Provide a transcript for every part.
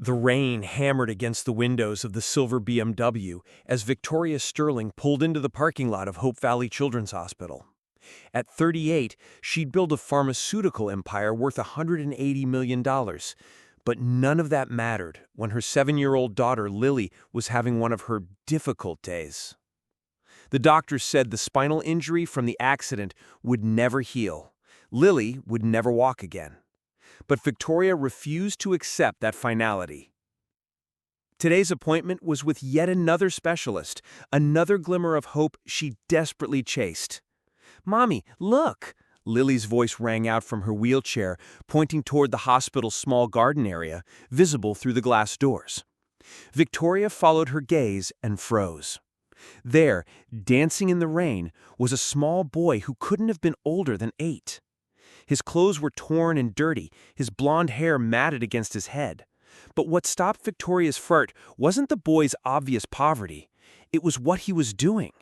The rain hammered against the windows of the silver BMW as Victoria Sterling pulled into the parking lot of Hope Valley Children's Hospital. At 38, she'd built a pharmaceutical empire worth $180 million. But none of that mattered when her 7-year-old daughter, Lily, was having one of her difficult days. The doctors said the spinal injury from the accident would never heal. Lily would never walk again. But Victoria refused to accept that finality. Today's appointment was with yet another specialist, another glimmer of hope she desperately chased. "Mommy, look!" Lily's voice rang out from her wheelchair, pointing toward the hospital's small garden area, visible through the glass doors. Victoria followed her gaze and froze. There, dancing in the rain, was a small boy who couldn't have been older than 8. His clothes were torn and dirty, his blonde hair matted against his head. But what stopped Victoria's fright wasn't the boy's obvious poverty. It was what he was doing.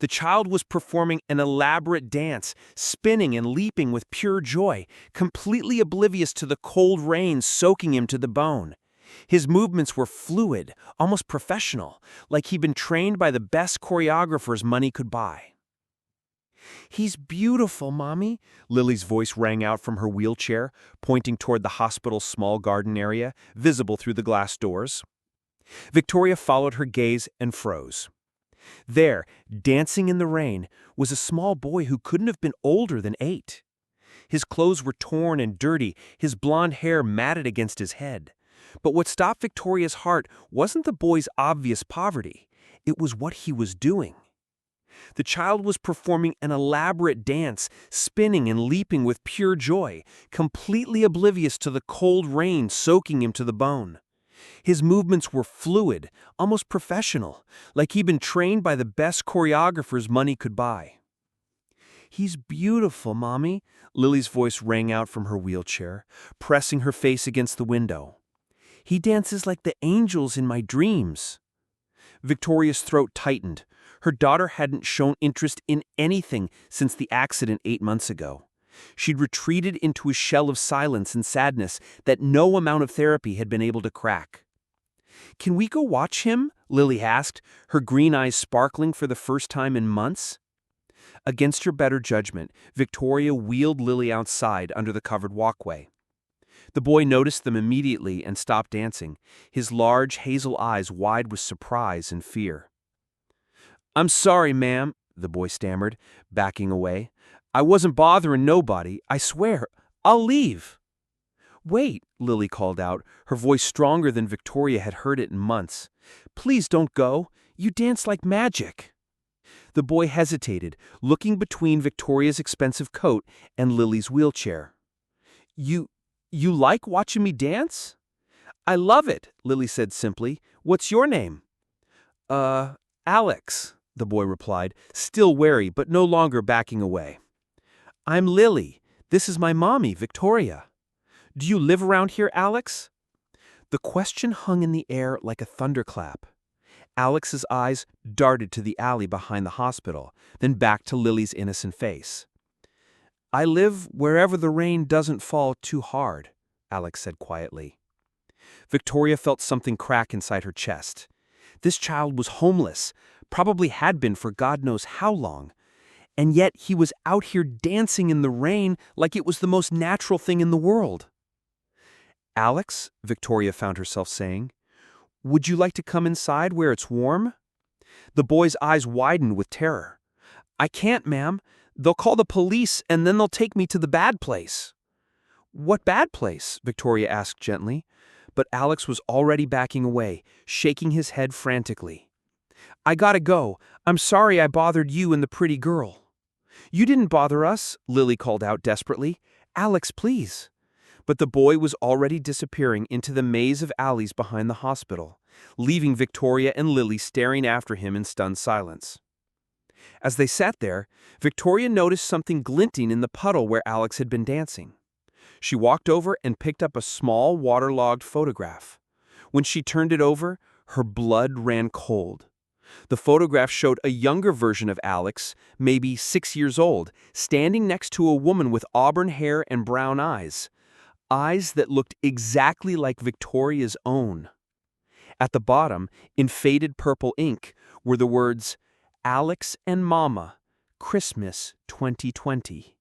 The child was performing an elaborate dance, spinning and leaping with pure joy, completely oblivious to the cold rain soaking him to the bone. His movements were fluid, almost professional, like he'd been trained by the best choreographers money could buy. "He's beautiful, Mommy," Lily's voice rang out from her wheelchair, pointing toward the hospital's small garden area, visible through the glass doors. Victoria followed her gaze and froze. There, dancing in the rain, was a small boy who couldn't have been older than 8. His clothes were torn and dirty, his blonde hair matted against his head. But what stopped Victoria's heart wasn't the boy's obvious poverty. It was what he was doing. The child was performing an elaborate dance, spinning and leaping with pure joy, completely oblivious to the cold rain soaking him to the bone. His movements were fluid, almost professional, like he'd been trained by the best choreographers money could buy. "He's beautiful, Mommy," Lily's voice rang out from her wheelchair, pressing her face against the window. "He dances like the angels in my dreams." Victoria's throat tightened. Her daughter hadn't shown interest in anything since the accident 8 months ago. She'd retreated into a shell of silence and sadness that no amount of therapy had been able to crack. "Can we go watch him?" Lily asked, her green eyes sparkling for the first time in months. Against her better judgment, Victoria wheeled Lily outside under the covered walkway. The boy noticed them immediately and stopped dancing, his large hazel eyes wide with surprise and fear. "I'm sorry, ma'am," the boy stammered, backing away. "I wasn't bothering nobody, I swear. I'll leave." "Wait," Lily called out, her voice stronger than Victoria had heard it in months. "Please don't go. You dance like magic." The boy hesitated, looking between Victoria's expensive coat and Lily's wheelchair. You like watching me dance?" "I love it," Lily said simply. "What's your name?" Alex," the boy replied, still wary but no longer backing away. "I'm Lily. This is my mommy, Victoria." "Do you live around here, Alex?" The question hung in the air like a thunderclap. Alex's eyes darted to the alley behind the hospital, then back to Lily's innocent face. "I live wherever the rain doesn't fall too hard," Alex said quietly. Victoria felt something crack inside her chest. This child was homeless, probably had been for God knows how long, and yet he was out here dancing in the rain like it was the most natural thing in the world. "Alex," Victoria found herself saying, "would you like to come inside where it's warm?" The boy's eyes widened with terror. "I can't, ma'am. They'll call the police and then they'll take me to the bad place." "What bad place?" Victoria asked gently, but Alex was already backing away, shaking his head frantically. "I gotta go. I'm sorry I bothered you and the pretty girl." "You didn't bother us," Lily called out desperately. "Alex, please." But the boy was already disappearing into the maze of alleys behind the hospital, leaving Victoria and Lily staring after him in stunned silence. As they sat there, Victoria noticed something glinting in the puddle where Alex had been dancing. She walked over and picked up a small waterlogged photograph. When she turned it over, her blood ran cold. The photograph showed a younger version of Alex, maybe 6 years old, standing next to a woman with auburn hair and brown eyes. eyes that looked exactly like Victoria's own. At the bottom, in faded purple ink, were the words, "Alex and Mama, Christmas 2020."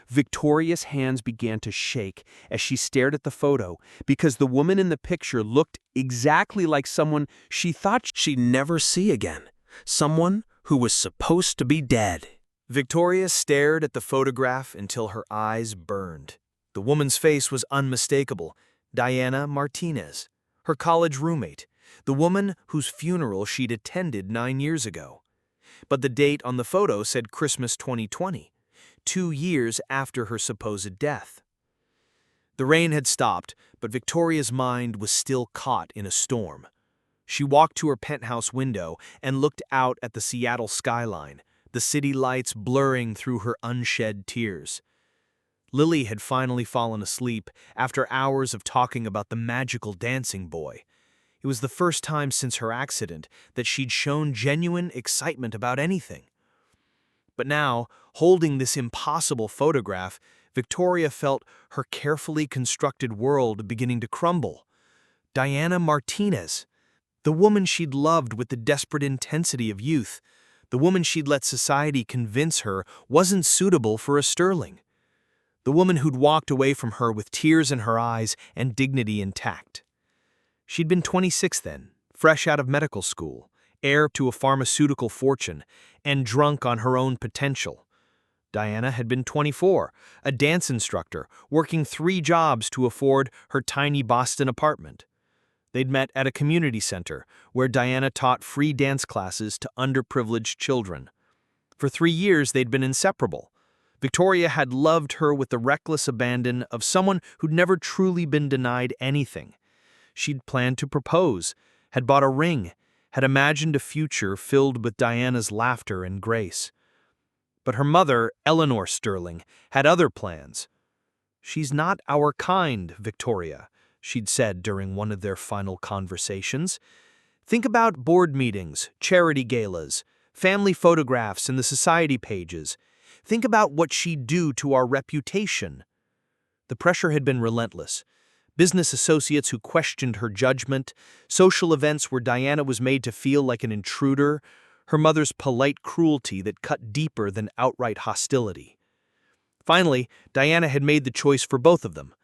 Victoria's hands began to shake as she stared at the photo because the woman in the picture looked exactly like someone she thought she'd never see again, someone who was supposed to be dead. Victoria stared at the photograph until her eyes burned. The woman's face was unmistakable. Diana Martinez, her college roommate, the woman whose funeral she'd attended 9 years ago. But the date on the photo said Christmas 2020, 2 years after her supposed death. The rain had stopped, but Victoria's mind was still caught in a storm. She walked to her penthouse window and looked out at the Seattle skyline, the city lights blurring through her unshed tears. Lily had finally fallen asleep after hours of talking about the magical dancing boy. It was the first time since her accident that she'd shown genuine excitement about anything. But now, holding this impossible photograph, Victoria felt her carefully constructed world beginning to crumble. Diana Martinez, the woman she'd loved with the desperate intensity of youth, the woman she'd let society convince her wasn't suitable for a Sterling. The woman who'd walked away from her with tears in her eyes and dignity intact. She'd been 26 then, fresh out of medical school, heir to a pharmaceutical fortune, and drunk on her own potential. Diana had been 24, a dance instructor, working 3 jobs to afford her tiny Boston apartment. They'd met at a community center, where Diana taught free dance classes to underprivileged children. For 3 years, they'd been inseparable. Victoria had loved her with the reckless abandon of someone who'd never truly been denied anything. She'd planned to propose, had bought a ring, had imagined a future filled with Diana's laughter and grace. But her mother, Eleanor Sterling, had other plans. "She's not our kind, Victoria," she'd said during one of their final conversations. "Think about board meetings, charity galas, family photographs in the society pages. Think about what she'd do to our reputation." The pressure had been relentless. Business associates who questioned her judgment, social events where Diana was made to feel like an intruder, her mother's polite cruelty that cut deeper than outright hostility. Finally, Diana had made the choice for both of them.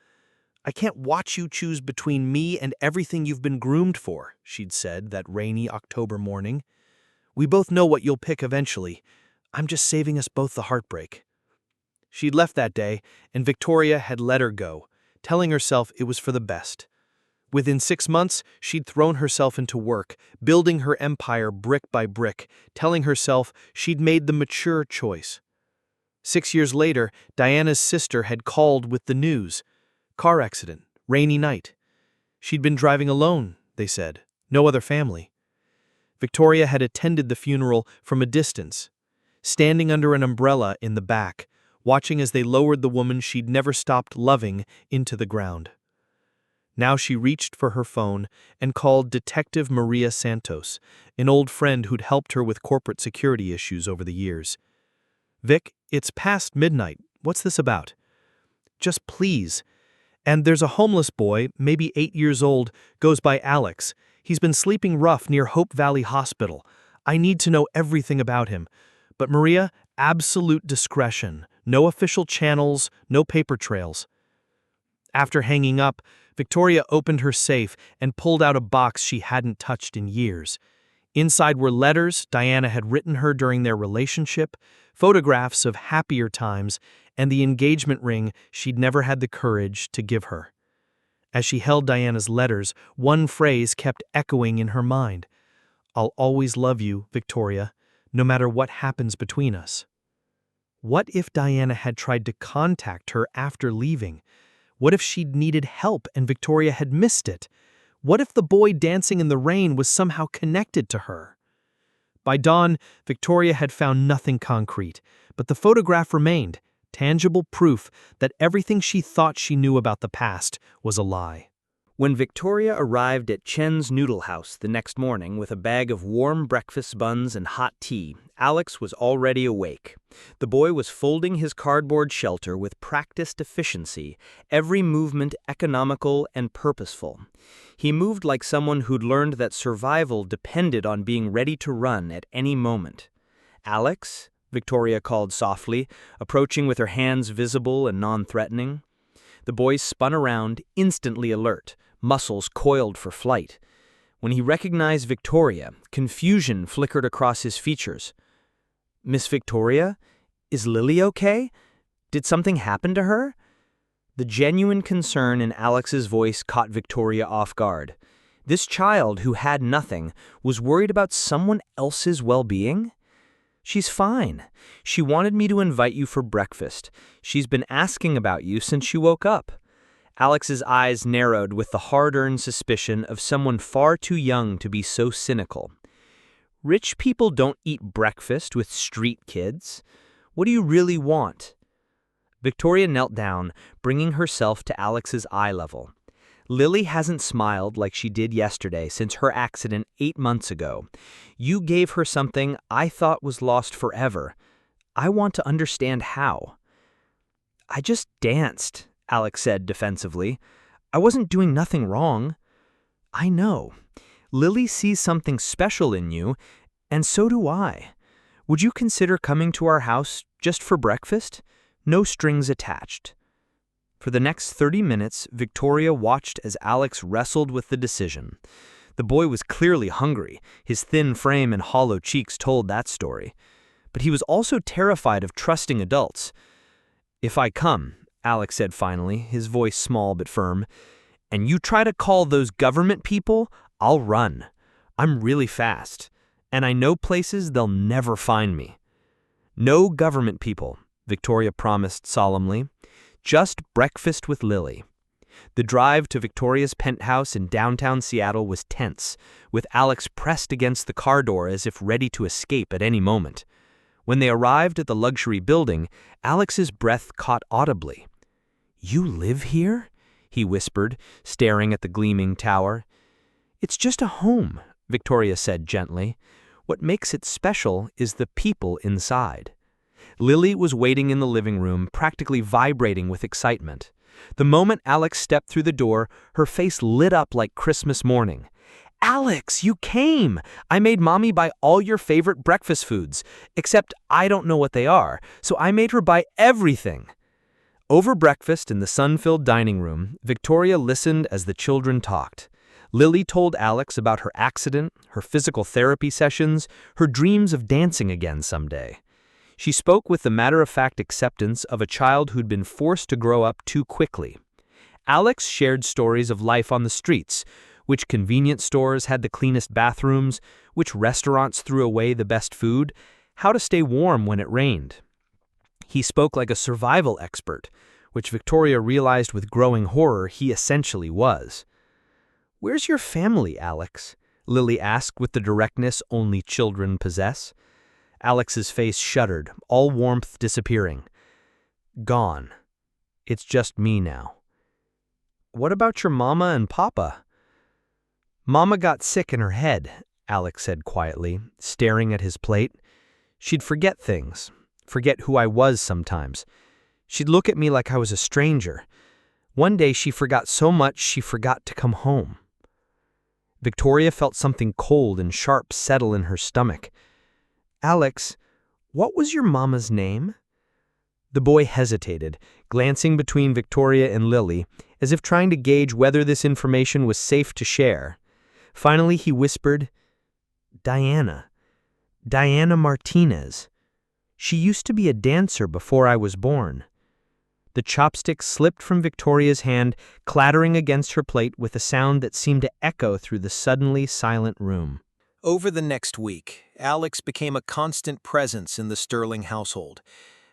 "I can't watch you choose between me and everything you've been groomed for," she'd said that rainy October morning. "We both know what you'll pick eventually. I'm just saving us both the heartbreak." She'd left that day, and Victoria had let her go, telling herself it was for the best. Within 6 months, she'd thrown herself into work, building her empire brick by brick, telling herself she'd made the mature choice. 6 years later, Diana's sister had called with the news. Car accident, rainy night. She'd been driving alone, they said, no other family. Victoria had attended the funeral from a distance, standing under an umbrella in the back, watching as they lowered the woman she'd never stopped loving into the ground. Now she reached for her phone and called Detective Maria Santos, an old friend who'd helped her with corporate security issues over the years. "Vic, it's past midnight. What's this about?" "Just please. And there's a homeless boy, maybe 8 years old, goes by Alex. He's been sleeping rough near Hope Valley Hospital. I need to know everything about him. But Maria, absolute discretion. No official channels, no paper trails." After hanging up, Victoria opened her safe and pulled out a box she hadn't touched in years. Inside were letters Diana had written her during their relationship, photographs of happier times, and the engagement ring she'd never had the courage to give her. As she held Diana's letters, one phrase kept echoing in her mind. "I'll always love you, Victoria, no matter what happens between us." What if Diana had tried to contact her after leaving? What if she'd needed help and Victoria had missed it? What if the boy dancing in the rain was somehow connected to her? By dawn, Victoria had found nothing concrete, but the photograph remained, tangible proof that everything she thought she knew about the past was a lie. When Victoria arrived at Chen's Noodle House the next morning with a bag of warm breakfast buns and hot tea, Alex was already awake. The boy was folding his cardboard shelter with practiced efficiency, every movement economical and purposeful. He moved like someone who'd learned that survival depended on being ready to run at any moment. "Alex?" Victoria called softly, approaching with her hands visible and non-threatening. The boy spun around, instantly alert, muscles coiled for flight. When he recognized Victoria, confusion flickered across his features. "Miss Victoria? Is Lily okay? Did something happen to her?" The genuine concern in Alex's voice caught Victoria off guard. This child, who had nothing, was worried about someone else's well-being? "She's fine. She wanted me to invite you for breakfast. She's been asking about you since she woke up." Alex's eyes narrowed with the hard-earned suspicion of someone far too young to be so cynical. "Rich people don't eat breakfast with street kids. What do you really want?" Victoria knelt down, bringing herself to Alex's eye level. "Lily hasn't smiled like she did yesterday since her accident 8 months ago. You gave her something I thought was lost forever. I want to understand how." "I just danced," Alex said defensively. "I wasn't doing nothing wrong." "I know. Lily sees something special in you, and so do I. Would you consider coming to our house just for breakfast? No strings attached." For the next 30 minutes, Victoria watched as Alex wrestled with the decision. The boy was clearly hungry. His thin frame and hollow cheeks told that story. But he was also terrified of trusting adults. "If I come," Alex said finally, his voice small but firm, "and you try to call those government people, I'll run. I'm really fast, and I know places they'll never find me." "No government people," Victoria promised solemnly. "Just breakfast with Lily." The drive to Victoria's penthouse in downtown Seattle was tense, with Alex pressed against the car door as if ready to escape at any moment. When they arrived at the luxury building, Alex's breath caught audibly. "You live here?" he whispered, staring at the gleaming tower. "It's just a home," Victoria said gently. "What makes it special is the people inside." Lily was waiting in the living room, practically vibrating with excitement. The moment Alex stepped through the door, her face lit up like Christmas morning. "Alex, you came! I made Mommy buy all your favorite breakfast foods, except I don't know what they are, so I made her buy everything." Over breakfast in the sun-filled dining room, Victoria listened as the children talked. Lily told Alex about her accident, her physical therapy sessions, her dreams of dancing again someday. She spoke with the matter-of-fact acceptance of a child who'd been forced to grow up too quickly. Alex shared stories of life on the streets, which convenience stores had the cleanest bathrooms, which restaurants threw away the best food, how to stay warm when it rained. He spoke like a survival expert, which Victoria realized with growing horror he essentially was. "Where's your family, Alex?" Lily asked with the directness only children possess. Alex's face shuddered, all warmth disappearing. "Gone. It's just me now." "What about your mama and papa?" "Mama got sick in her head," Alex said quietly, staring at his plate. "She'd forget things, forget who I was sometimes. She'd look at me like I was a stranger. One day she forgot so much she forgot to come home." Victoria felt something cold and sharp settle in her stomach. "Alex, what was your mama's name?" The boy hesitated, glancing between Victoria and Lily, as if trying to gauge whether this information was safe to share. Finally, he whispered, "Diana. Diana Martinez. She used to be a dancer before I was born." The chopstick slipped from Victoria's hand, clattering against her plate with a sound that seemed to echo through the suddenly silent room. Over the next week, Alex became a constant presence in the Sterling household.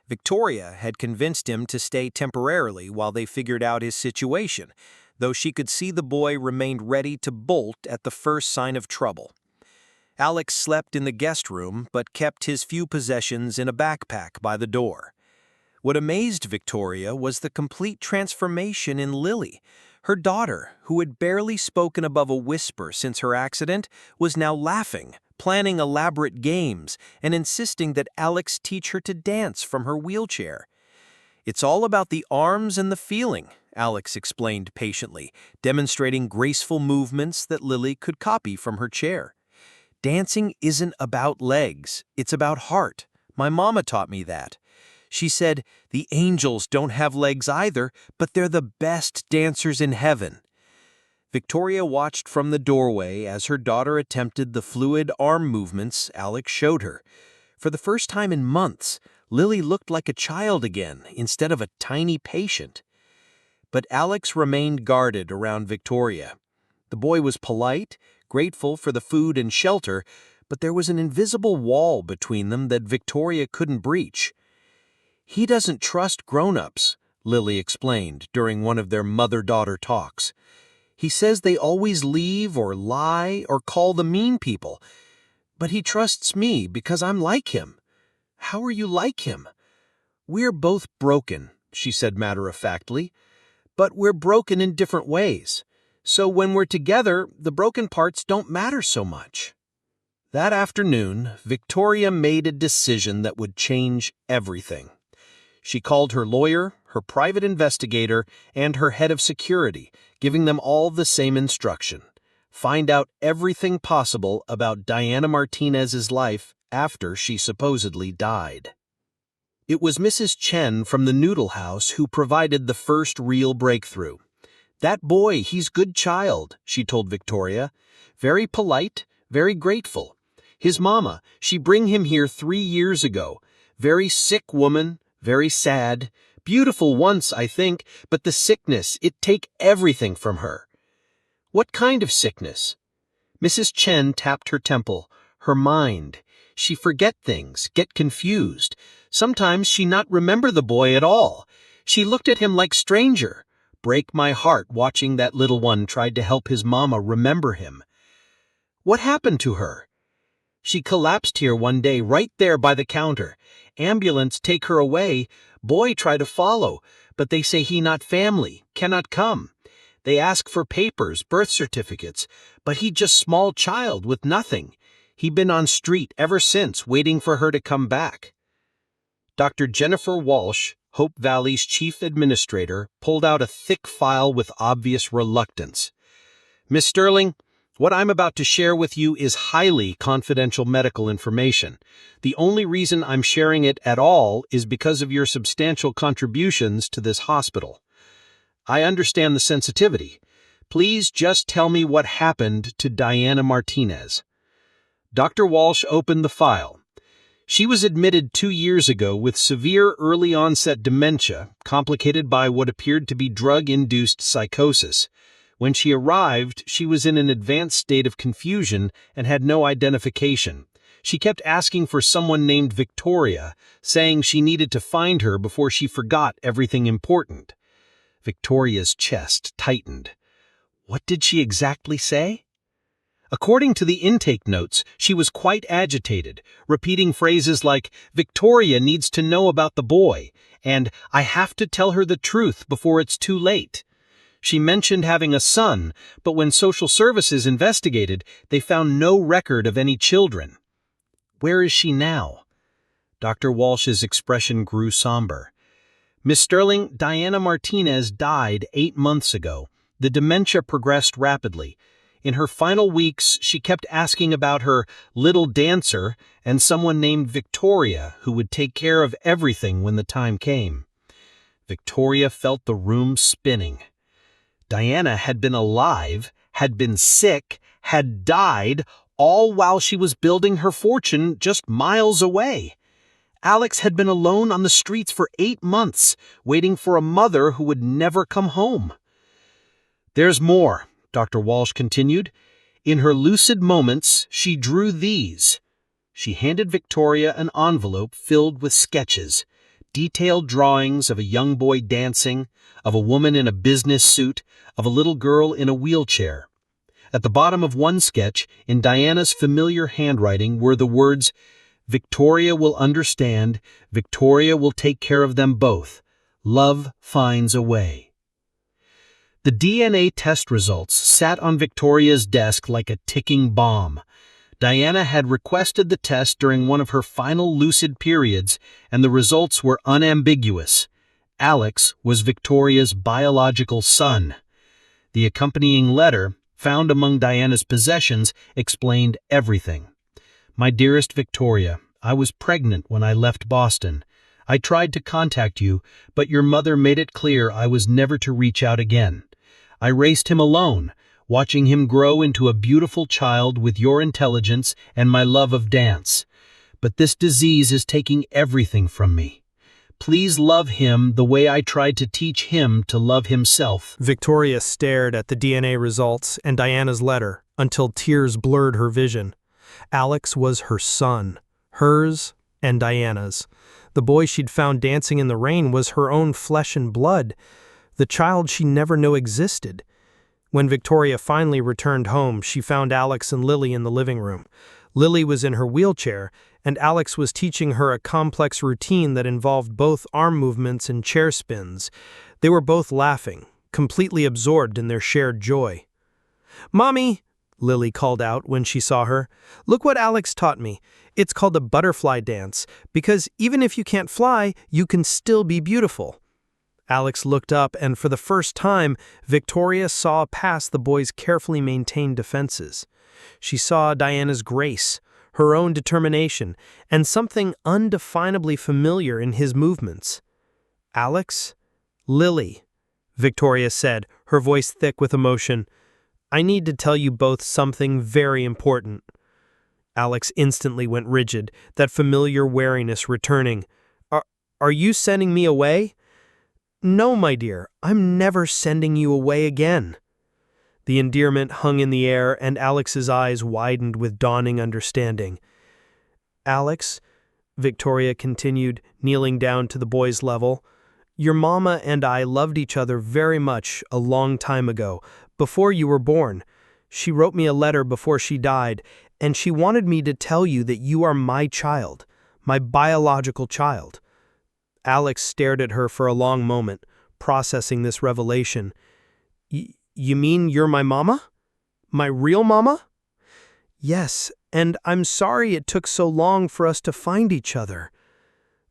Victoria had convinced him to stay temporarily while they figured out his situation, though she could see the boy remained ready to bolt at the first sign of trouble. Alex slept in the guest room but kept his few possessions in a backpack by the door. What amazed Victoria was the complete transformation in Lily. Her daughter, who had barely spoken above a whisper since her accident, was now laughing, planning elaborate games, and insisting that Alex teach her to dance from her wheelchair. "It's all about the arms and the feeling," Alex explained patiently, demonstrating graceful movements that Lily could copy from her chair. "Dancing isn't about legs, it's about heart. My mama taught me that. She said, the angels don't have legs either, but they're the best dancers in heaven." Victoria watched from the doorway as her daughter attempted the fluid arm movements Alex showed her. For the first time in months, Lily looked like a child again instead of a tiny patient. But Alex remained guarded around Victoria. The boy was polite, grateful for the food and shelter, but there was an invisible wall between them that Victoria couldn't breach. "He doesn't trust grown-ups," Lily explained during one of their mother-daughter talks. "He says they always leave or lie or call the mean people. But he trusts me because I'm like him." "How are you like him?" "We're both broken," she said matter-of-factly. "But we're broken in different ways. So when we're together, the broken parts don't matter so much." That afternoon, Victoria made a decision that would change everything. She called her lawyer, her private investigator, and her head of security, giving them all the same instruction: find out everything possible about Diana Martinez's life after she supposedly died. It was Mrs. Chen from the Noodle House who provided the first real breakthrough. "That boy, he's good child," she told Victoria. "Very polite, very grateful. His mama, she bring him here 3 years ago. Very sick woman, very sad. Beautiful once, I think, but the sickness, it take everything from her." "What kind of sickness?" Mrs. Chen tapped her temple. "Her mind. She forget things, get confused. Sometimes she not remember the boy at all. She looked at him like stranger. Break my heart watching that little one tried to help his mama remember him." "What happened to her?" "She collapsed here one day right there by the counter. Ambulance take her away. Boy try to follow, but they say he not family, cannot come. They ask for papers, birth certificates, but he just small child with nothing. He been on street ever since, waiting for her to come back." Dr. Jennifer Walsh, Hope Valley's chief administrator, pulled out a thick file with obvious reluctance. "Miss Sterling, what I'm about to share with you is highly confidential medical information. The only reason I'm sharing it at all is because of your substantial contributions to this hospital. I understand the sensitivity. Please just tell me what happened to Diana Martinez." Dr. Walsh opened the file. "She was admitted 2 years ago with severe early-onset dementia, complicated by what appeared to be drug-induced psychosis. When she arrived, she was in an advanced state of confusion and had no identification. She kept asking for someone named Victoria, saying she needed to find her before she forgot everything important." Victoria's chest tightened. "What did she exactly say?" "According to the intake notes, she was quite agitated, repeating phrases like, 'Victoria needs to know about the boy,' and 'I have to tell her the truth before it's too late.' She mentioned having a son, but when social services investigated, they found no record of any children." "Where is she now?" Dr. Walsh's expression grew somber. "Miss Sterling, Diana Martinez died 8 months ago. The dementia progressed rapidly. In her final weeks, she kept asking about her little dancer and someone named Victoria who would take care of everything when the time came." Victoria felt the room spinning. Diana had been alive, had been sick, had died, all while she was building her fortune just miles away. Alex had been alone on the streets for 8 months, waiting for a mother who would never come home. "There's more," Dr. Walsh continued. "In her lucid moments, she drew these." She handed Victoria an envelope filled with sketches, detailed drawings of a young boy dancing, of a woman in a business suit, of a little girl in a wheelchair. At the bottom of one sketch, in Diana's familiar handwriting, were the words, "Victoria will understand, Victoria will take care of them both. Love finds a way." The DNA test results sat on Victoria's desk like a ticking bomb. Diana had requested the test during one of her final lucid periods, and the results were unambiguous. Alex was Victoria's biological son. The accompanying letter, found among Diana's possessions, explained everything. My dearest Victoria, I was pregnant when I left Boston. I tried to contact you, but your mother made it clear I was never to reach out again. I raised him alone, watching him grow into a beautiful child with your intelligence and my love of dance. But this disease is taking everything from me. Please love him the way I tried to teach him to love himself. Victoria stared at the DNA results and Diana's letter until tears blurred her vision. Alex was her son, hers and Diana's. The boy she'd found dancing in the rain was her own flesh and blood, the child she never knew existed. When Victoria finally returned home, she found Alex and Lily in the living room. Lily was in her wheelchair, and Alex was teaching her a complex routine that involved both arm movements and chair spins. They were both laughing, completely absorbed in their shared joy. "Mommy," Lily called out when she saw her, "look what Alex taught me. It's called a butterfly dance, because even if you can't fly, you can still be beautiful." Alex looked up, and for the first time, Victoria saw past the boy's carefully maintained defenses. She saw Diana's grace, her own determination, and something undefinably familiar in his movements. "Alex? Lily," Victoria said, her voice thick with emotion. "I need to tell you both something very important." Alex instantly went rigid, that familiar wariness returning. Are you sending me away?" "No, my dear, I'm never sending you away again." The endearment hung in the air, and Alex's eyes widened with dawning understanding. "Alex," Victoria continued, kneeling down to the boy's level, "your mama and I loved each other very much a long time ago, before you were born. She wrote me a letter before she died, and she wanted me to tell you that you are my child, my biological child." Alex stared at her for a long moment, processing this revelation. You mean you're my mama? My real mama?" "Yes, and I'm sorry it took so long for us to find each other."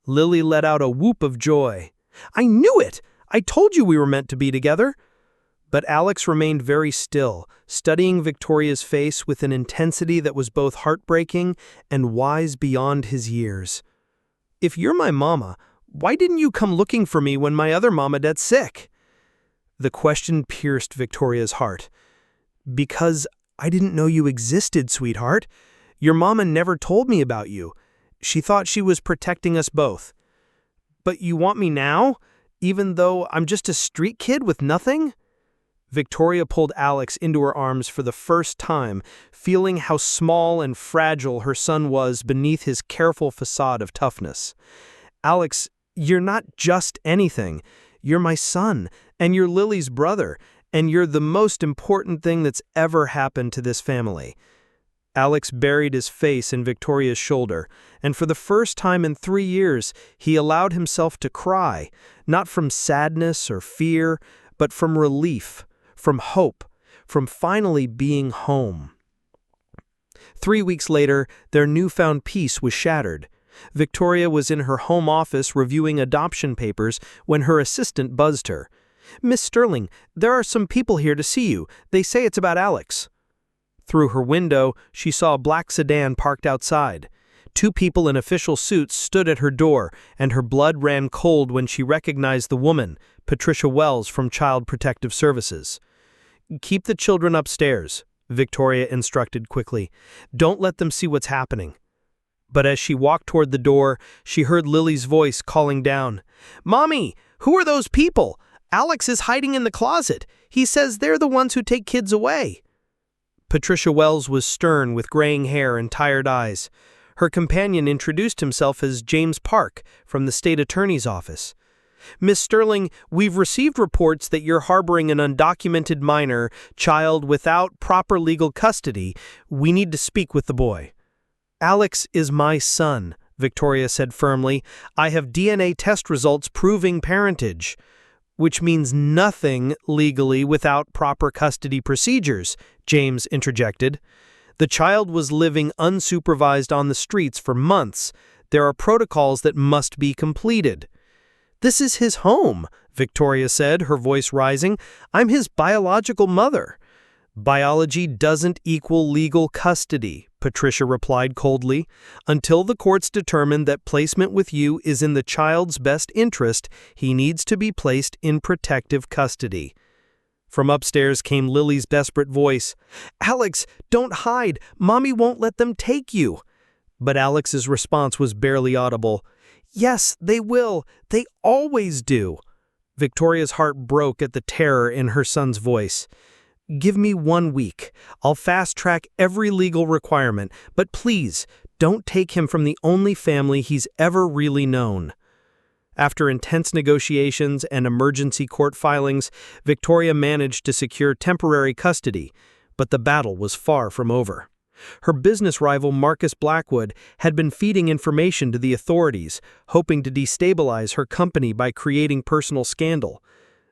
Lily let out a whoop of joy. "I knew it! I told you we were meant to be together." But Alex remained very still, studying Victoria's face with an intensity that was both heartbreaking and wise beyond his years. "If you're my mama, why didn't you come looking for me when my other mama got sick?" The question pierced Victoria's heart. "Because I didn't know you existed, sweetheart. Your mama never told me about you. She thought she was protecting us both." "But you want me now, even though I'm just a street kid with nothing?" Victoria pulled Alex into her arms for the first time, feeling how small and fragile her son was beneath his careful facade of toughness. "Alex, you're not just anything. You're my son, and you're Lily's brother, and you're the most important thing that's ever happened to this family." Alex buried his face in Victoria's shoulder, and for the first time in 3 years, he allowed himself to cry, not from sadness or fear, but from relief, from hope, from finally being home. 3 weeks later, their newfound peace was shattered. Victoria was in her home office reviewing adoption papers when her assistant buzzed her. "Miss Sterling, there are some people here to see you. They say it's about Alex." Through her window, she saw a black sedan parked outside. 2 people in official suits stood at her door, and her blood ran cold when she recognized the woman, Patricia Wells from Child Protective Services. "Keep the children upstairs," Victoria instructed quickly. "Don't let them see what's happening." But as she walked toward the door, she heard Lily's voice calling down, "Mommy, who are those people? Alex is hiding in the closet. He says they're the ones who take kids away." Patricia Wells was stern with graying hair and tired eyes. Her companion introduced himself as James Park from the state attorney's office. "Miss Sterling, we've received reports that you're harboring an undocumented minor child without proper legal custody. We need to speak with the boy." "Alex is my son," Victoria said firmly. "I have DNA test results proving parentage." Which means nothing legally without proper custody procedures, James interjected. The child was living unsupervised on the streets for months. There are protocols that must be completed. This is his home, Victoria said, her voice rising. I'm his biological mother. Biology doesn't equal legal custody, Patricia replied coldly. Until the courts determine that placement with you is in the child's best interest, he needs to be placed in protective custody. From upstairs came Lily's desperate voice. Alex, don't hide. Mommy won't let them take you. But Alex's response was barely audible. Yes, they will. They always do. Victoria's heart broke at the terror in her son's voice. Give me 1 week. I'll fast-track every legal requirement, but please, don't take him from the only family he's ever really known. After intense negotiations and emergency court filings, Victoria managed to secure temporary custody, but the battle was far from over. Her business rival Marcus Blackwood had been feeding information to the authorities, hoping to destabilize her company by creating personal scandal.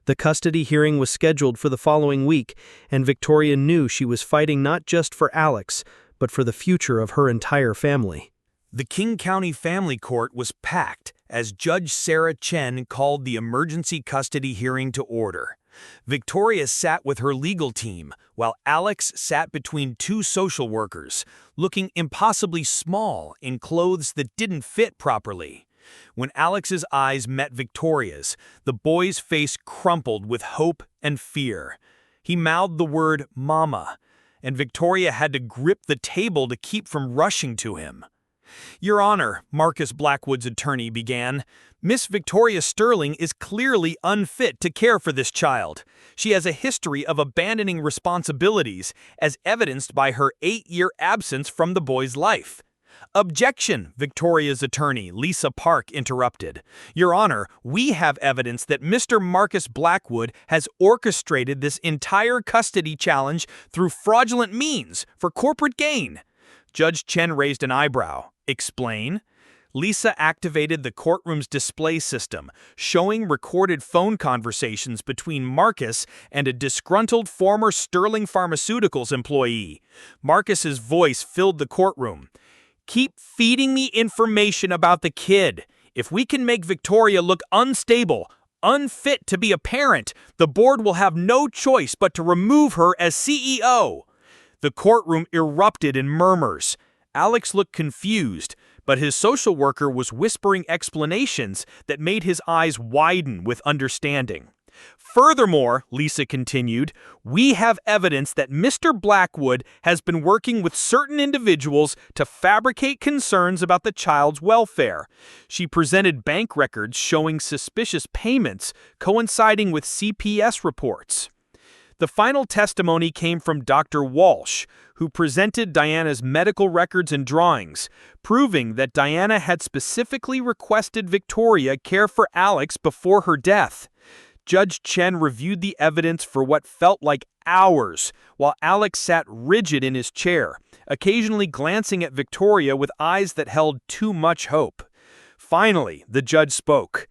The custody hearing was scheduled for the following week, and Victoria knew she was fighting not just for Alex, but for the future of her entire family. The King County Family Court was packed as Judge Sarah Chen called the emergency custody hearing to order. Victoria sat with her legal team, while Alex sat between 2 social workers, looking impossibly small in clothes that didn't fit properly. When Alex's eyes met Victoria's, the boy's face crumpled with hope and fear. He mouthed the word "Mama," and Victoria had to grip the table to keep from rushing to him. Your Honor, Marcus Blackwood's attorney began, Miss Victoria Sterling is clearly unfit to care for this child. She has a history of abandoning responsibilities, as evidenced by her 8-year absence from the boy's life. Objection, Victoria's attorney, Lisa Park, interrupted. Your Honor, we have evidence that Mr. Marcus Blackwood has orchestrated this entire custody challenge through fraudulent means for corporate gain. Judge Chen raised an eyebrow. Explain? Lisa activated the courtroom's display system, showing recorded phone conversations between Marcus and a disgruntled former Sterling Pharmaceuticals employee. Marcus's voice filled the courtroom. Keep feeding me information about the kid. If we can make Victoria look unstable, unfit to be a parent, the board will have no choice but to remove her as CEO. The courtroom erupted in murmurs. Alex looked confused, but his social worker was whispering explanations that made his eyes widen with understanding. Furthermore, Lisa continued, we have evidence that Mr. Blackwood has been working with certain individuals to fabricate concerns about the child's welfare. She presented bank records showing suspicious payments coinciding with CPS reports. The final testimony came from Dr. Walsh, who presented Diana's medical records and drawings, proving that Diana had specifically requested Victoria care for Alex before her death. Judge Chen reviewed the evidence for what felt like hours, while Alex sat rigid in his chair, occasionally glancing at Victoria with eyes that held too much hope. Finally, the judge spoke.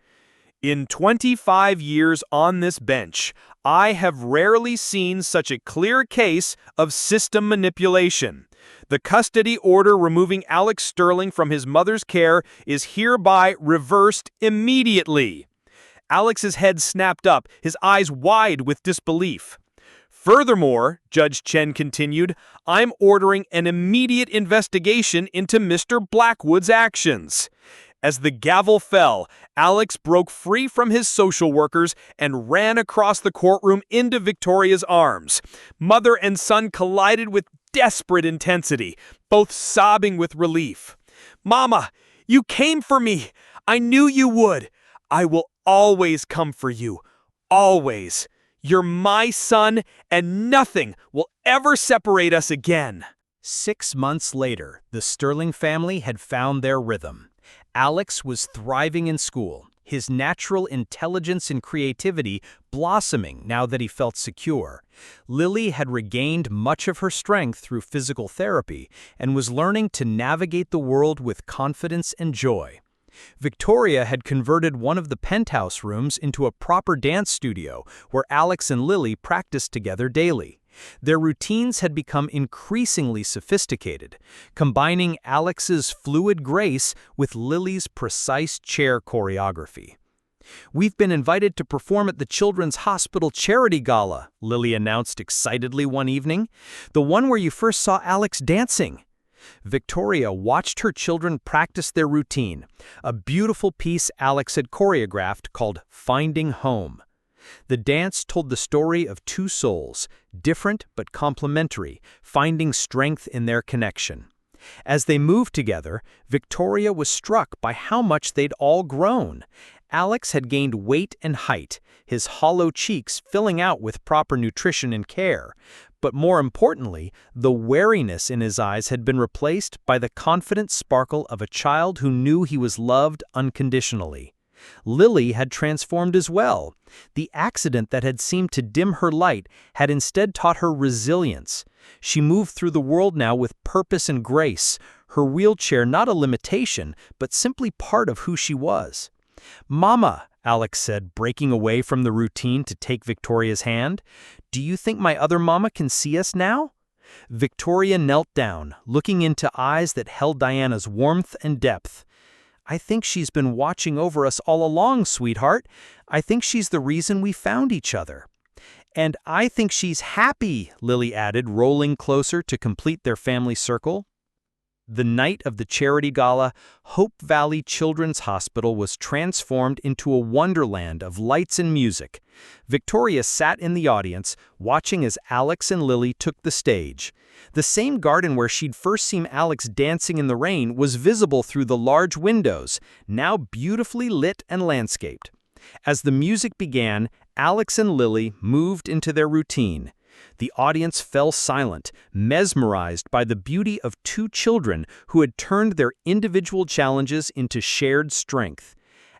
In 25 years on this bench, I have rarely seen such a clear case of system manipulation. The custody order removing Alex Sterling from his mother's care is hereby reversed immediately. Alex's head snapped up, his eyes wide with disbelief. Furthermore, Judge Chen continued, I'm ordering an immediate investigation into Mr. Blackwood's actions. As the gavel fell, Alex broke free from his social workers and ran across the courtroom into Victoria's arms. Mother and son collided with desperate intensity, both sobbing with relief. Mama, you came for me. I knew you would. I will always come for you. Always. You're my son, and nothing will ever separate us again. 6 months later, the Sterling family had found their rhythm. Alex was thriving in school, his natural intelligence and creativity blossoming now that he felt secure. Lily had regained much of her strength through physical therapy and was learning to navigate the world with confidence and joy. Victoria had converted one of the penthouse rooms into a proper dance studio where Alex and Lily practiced together daily. Their routines had become increasingly sophisticated, combining Alex's fluid grace with Lily's precise chair choreography. "We've been invited to perform at the Children's Hospital Charity Gala," Lily announced excitedly one evening. "The one where you first saw Alex dancing." Victoria watched her children practice their routine, a beautiful piece Alex had choreographed called Finding Home. The dance told the story of two souls, different but complementary, finding strength in their connection. As they moved together, Victoria was struck by how much they'd all grown. Alex had gained weight and height, his hollow cheeks filling out with proper nutrition and care. But more importantly, the wariness in his eyes had been replaced by the confident sparkle of a child who knew he was loved unconditionally. Lily had transformed as well. The accident that had seemed to dim her light had instead taught her resilience. She moved through the world now with purpose and grace, her wheelchair not a limitation, but simply part of who she was. "Mama," Alex said, breaking away from the routine to take Victoria's hand, "do you think my other mama can see us now?" Victoria knelt down, looking into eyes that held Diana's warmth and depth. "I think she's been watching over us all along, sweetheart. I think she's the reason we found each other." "And I think she's happy," Lily added, rolling closer to complete their family circle. The night of the charity gala, Hope Valley Children's Hospital was transformed into a wonderland of lights and music. Victoria sat in the audience, watching as Alex and Lily took the stage. The same garden where she'd first seen Alex dancing in the rain was visible through the large windows, now beautifully lit and landscaped. As the music began, Alex and Lily moved into their routine. The audience fell silent, mesmerized by the beauty of two children who had turned their individual challenges into shared strength.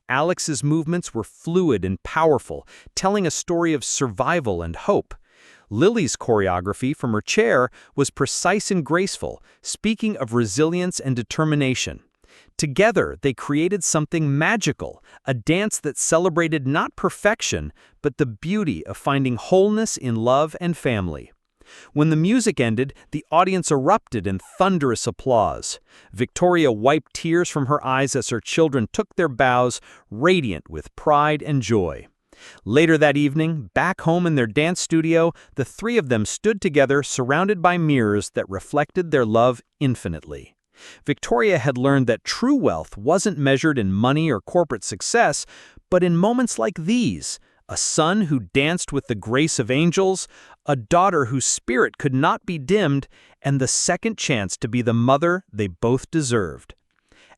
Alex's movements were fluid and powerful, telling a story of survival and hope. Lily's choreography from her chair was precise and graceful, speaking of resilience and determination. Together, they created something magical, a dance that celebrated not perfection, but the beauty of finding wholeness in love and family. When the music ended, the audience erupted in thunderous applause. Victoria wiped tears from her eyes as her children took their bows, radiant with pride and joy. Later that evening, back home in their dance studio, the three of them stood together surrounded by mirrors that reflected their love infinitely. Victoria had learned that true wealth wasn't measured in money or corporate success, but in moments like these: a son who danced with the grace of angels, a daughter whose spirit could not be dimmed, and the second chance to be the mother they both deserved.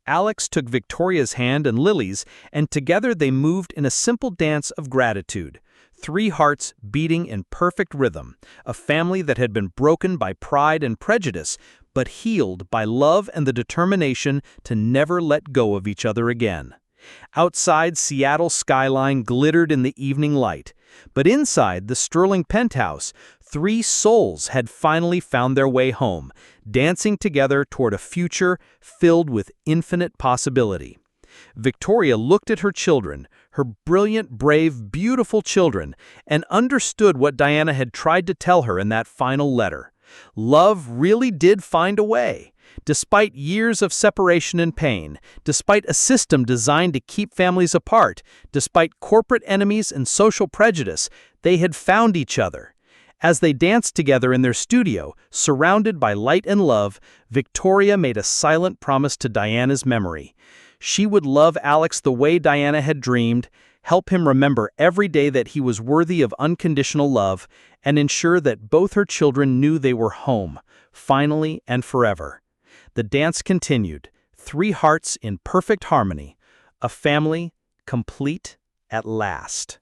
Alex took Victoria's hand and Lily's, and together they moved in a simple dance of gratitude. Three hearts beating in perfect rhythm, a family that had been broken by pride and prejudice, but healed by love and the determination to never let go of each other again. Outside, Seattle's skyline glittered in the evening light, but inside the Sterling penthouse, three souls had finally found their way home, dancing together toward a future filled with infinite possibility. Victoria looked at her children, her brilliant, brave, beautiful children, and understood what Diana had tried to tell her in that final letter. Love really did find a way. Despite years of separation and pain, despite a system designed to keep families apart, despite corporate enemies and social prejudice, they had found each other. As they danced together in their studio, surrounded by light and love, Victoria made a silent promise to Diana's memory. She would love Alex the way Diana had dreamed, help him remember every day that he was worthy of unconditional love, and ensure that both her children knew they were home, finally and forever. The dance continued, three hearts in perfect harmony, a family complete at last.